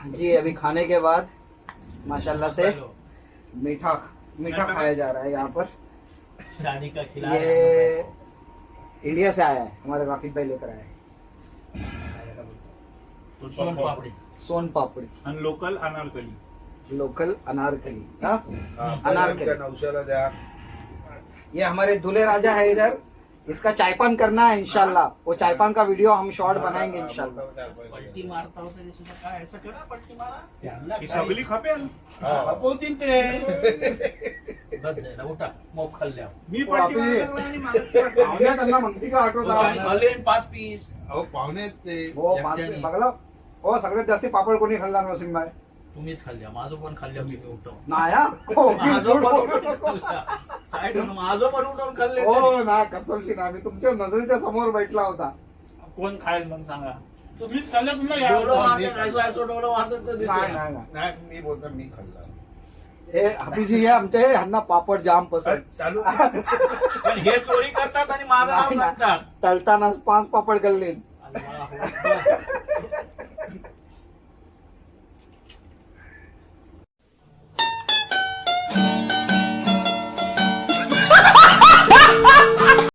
जी अभी खाने के बाद माशाल्लाह से मीठा मीठा खाया जा रहा है यहाँ पर। शादी का खिला ये इंडिया से आया है, हमारे राफिक भाई लेकर आए हैं। सोन पापड़ी। सोन पापड़ी आणि लोकल अनारकली। लोकल अनारकली। हाँ अनारकली नौशाला द्या। ये हमारे दूल्हे राजा है इधर, इसका चायपान करना है इंशाल्लाह। वो चायपान का वीडियो हम शॉर्ट बनाएंगे इंशाल्लाह। पलटी मारता होता ते सुद्धा काय असं करा पलटी मारा ही सगळी खपेल। खपवतील ते बस झालं उठा मोग खाल्ल्या मी हो, पलटी आपली- मारायला लागला आणि माणूस पाहुण्या त्यांना म्हणते का आठवत खाल्ले 5 पीस अहो पाहुणे ते हो बघला हो सगळ्यात जास्त पापड कोणी खाल्ला नरसिंह भाई? तुम्हीच खाल्ल्या माझं पण खाल्ल्या मी उठव नाही हा? हो, माझं पण उठवून साईड माझं पण उठवून खाल्ले हो ना कसोलशी ना, मी तुमच्या नजरेच्या समोर बैठला होता। कोण खाईल मग सांगा तुम्हीच खाल्लं तुला डोळं मारते असं डोळं मारतात तर नाही दिसतं. नाही नाही. नाही मी बोलतो मी खाल्ला हे हाफिजी हे आमचे ह्यांना पापड जाम पसंत। चालू पण हे चोरी करतात आणि माझं नाव नाही ना. सांगतात तलताना 5 पापड खाल्ले। आणि मला